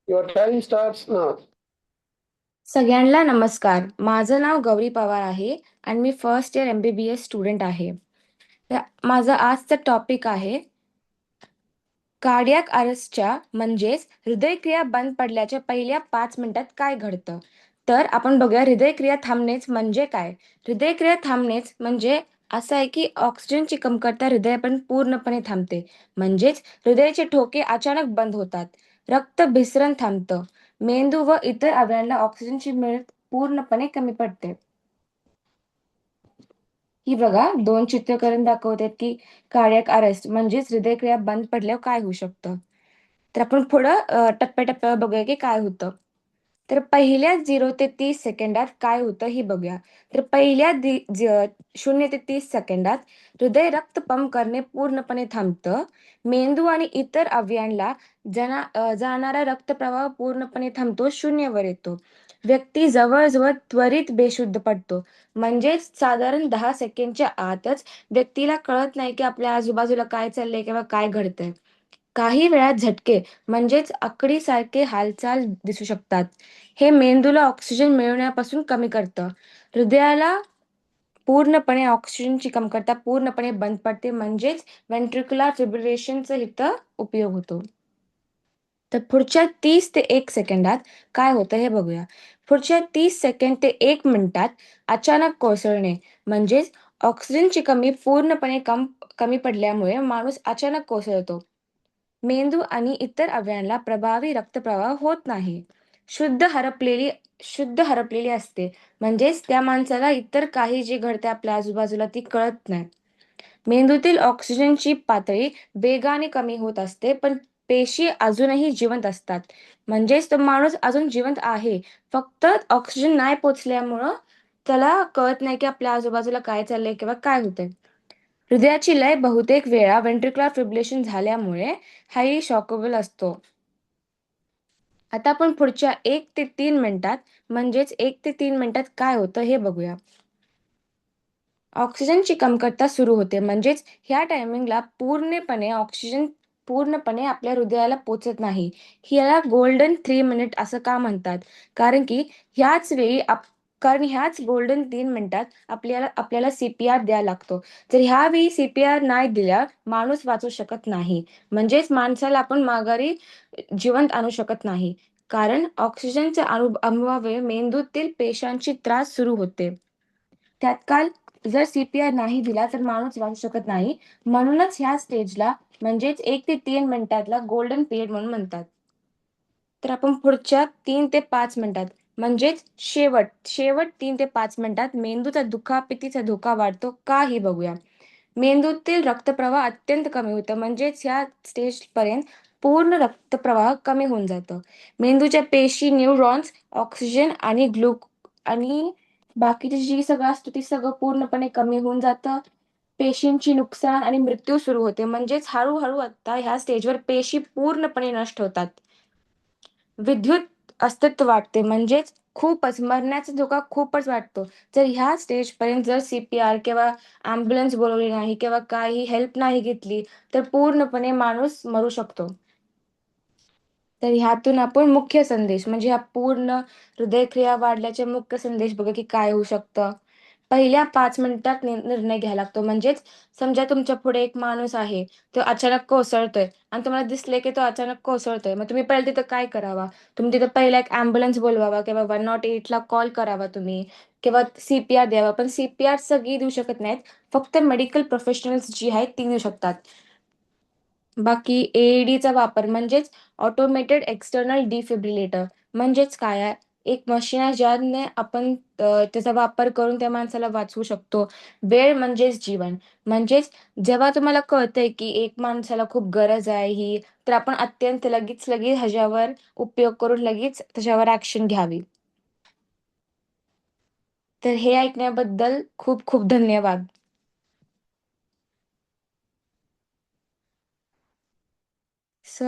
Your time starts now. सगळ्यांना नमस्कार. माझं नाव गौरी पवार आहे आणि मी फर्स्ट इयर MBBS स्टुडंट आहे. माझं आजचं टॉपिक आहे कार्डियाक अरेस्टच्या म्हणजेच हृदयक्रिया बंद पडल्याच्या पहिल्या 5 मिनिटात काय घडतं. तर आपण बघूया हृदयक्रिया थांबणेच म्हणजे काय. हृदयक्रिया थांबणेच म्हणजे असं आहे की ऑक्सिजनची कमतरता हृदयापर्यंत पूर्णपणे थांबते. म्हणजेच हृदयाचे ठोके अचानक बंद होतात. रक्त भिसरण थांबतं. मेंदू व इतर अवयवांना ऑक्सिजनची मिळत पूर्णपणे कमी पडते. ही बघा 2 चित्र करून दाखवतात की कार्डियाक अरेस्ट म्हणजेच हृदयक्रिया बंद पडल्यावर काय होऊ शकतं. तर आपण पुढं टप्प्याटप्प्यावर बघूया की काय होतं. तर पहिल्या 0 ते 30 सेकंदात काय होतं हे बघूया. तर पहिल्या 0 ते 30 सेकंदात हृदय रक्त पंप करणे पूर्णपणे थांबतं. मेंदू आणि इतर अवयवांना जाणारा रक्तप्रवाह पूर्णपणे थांबतो, शून्यावर येतो. व्यक्ती जवळ-जवळ त्वरित बेशुद्ध पडतो. म्हणजेच साधारण 10 सेकंडच्या आतच व्यक्तीला कळत नाही की आपल्या आजूबाजूला काय चाललंय किंवा काय घडतंय. काही वेळात झटके म्हणजेच आकडीसारखे हालचाल दिसू शकतात. हे मेंदूला ऑक्सिजन मिळवण्यापासून कमी करतं. हृदयाला पूर्णपणे ऑक्सिजनची कमतरता पूर्णपणे बंद पडते म्हणजेच व्हेंट्रिक्युलर फिब्रिलेशनचा इथं उपयोग होतो. तर पुढच्या 30 ते 1 सेकंदात काय होतं हे बघूया. पुढच्या 30 सेकंद ते 1 मिनिटात अचानक कोसळणे म्हणजेच ऑक्सिजनची कमी पूर्णपणे कमी पडल्यामुळे माणूस अचानक कोसळतो. मेंदू आणि इतर अवयवांना प्रभावी रक्तप्रवाह होत नाही. शुद्ध हरपलेली शुद्ध हरपलेली असते. म्हणजेच त्या माणसाला इतर काही जे घडते आपल्या आजूबाजूला ती कळत नाही. मेंदूतील ऑक्सिजनची पातळी वेगाने कमी होत असते, पण पेशी अजूनही जिवंत असतात. म्हणजेच तो माणूस अजून जिवंत आहे. फक्त ऑक्सिजन नाही पोहोचल्यामुळं त्याला कळत नाही, की आपल्या आजूबाजूला काय चाललंय किंवा काय होतंय. हृदयाची लय बहुतेक वेळा व्हेंट्रिक्युलर फिब्रिलेशन झाल्यामुळे हाही शॉकेबल असतो. आता आपण पुढच्या 1 ते 3 मिनिटात म्हणजेच 1 ते 3 मिनिटात काय होतं हे बघूया. ऑक्सिजनची कमतरता सुरू होते. म्हणजेच ह्या टायमिंगला ऑक्सिजन पूर्णपणे आपल्या हृदयाला पोहोचत नाही. ह्याला गोल्डन 3 मिनिट असं का म्हणतात? कारण की ह्याच वेळी ह्याच गोल्डन 3 मिनिटात आपल्याला आपल्याला CPR द्यावा लागतो. जर ह्यावेळी CPR नाही दिल्यावर माणूस वाचू शकत नाही. म्हणजेच माणसाला आपण माघारी जिवंत आणू शकत नाही. कारण ऑक्सिजनच्या अभावामुळे मेंदूतील पेशांची त्रास सुरू होते. त्यात जर CPR नाही दिला तर माणूस वाचू शकत नाही. म्हणूनच ह्या स्टेजला म्हणजेच 1 ते 3 मिनिटातला गोल्डन पिरियड म्हणून म्हणतात. तर आपण पुढच्या 3 ते 5 मिनिटात म्हणजेच शेवट 3 ते 5 मिनिटात मेंदूचा दुखापतीचा धोका वाढतो का हे बघूया. मेंदूतील रक्तप्रवाह अत्यंत कमी होतं म्हणजेच ह्या स्टेजपर्यंत पूर्ण रक्तप्रवाह कमी होऊन जातं. मेंदूच्या पेशी, न्यूरॉन्स, ऑक्सिजन आणि बाकीचे जी सगळं असतं ते सगळं पूर्णपणे कमी होऊन जातं. पेशींची नुकसान आणि मृत्यू सुरू होते. म्हणजेच हळू आता ह्या स्टेजवर पेशी पूर्णपणे नष्ट होतात. विद्युत अस्तित्व वाटते म्हणजेच मरण्याचा धोका खूपच वाटतो. जर ह्या स्टेजपर्यंत जर CPR किंवा ॲम्ब्युलन्स बोलावली नाही किंवा काही हेल्प नाही घेतली, तर पूर्णपणे माणूस मरू शकतो. तर ह्यातून आपण मुख्य संदेश म्हणजे ह्या पूर्ण हृदयक्रिया वाढल्याचे मुख्य संदेश बघा की काय होऊ शकतं. पहिल्या 5 मिनिटात निर्णय घ्यायला लागतो. म्हणजेच समजा तुमच्या पुढे एक माणूस आहे, तो अचानक कोसळतोय आणि तुम्हाला दिसले की तो अचानक कोसळतोय. मग तुम्ही पहिलं तिथं काय करावा? तुम्ही तिथं पहिला एक ॲम्ब्युलन्स बोलवावा किंवा 108ला कॉल करावा तुम्ही किंवा CPR द्यावा. पण CPR सगळी देऊ शकत नाहीत. फक्त मेडिकल प्रोफेशनल्स जी आहेत ती देऊ शकतात. बाकी AEDचा वापर म्हणजेच ऑटोमेटेड एक्सटर्नल डिफिब्रिलेटर म्हणजेच काय आहे? एक मशीन आहे ज्याने आपण त्याचा वापर करून त्या माणसाला वाचवू शकतो. वेळ म्हणजेच जीवन. म्हणजेच जेव्हा तुम्हाला कळतंय की एक माणसाला खूप गरज आहे ही, तर आपण अत्यंत लगेच ह्याच्यावर उपयोग करून लगेच त्याच्यावर ॲक्शन घ्यावी. तर हे ऐकण्याबद्दल खूप खूप धन्यवाद. सो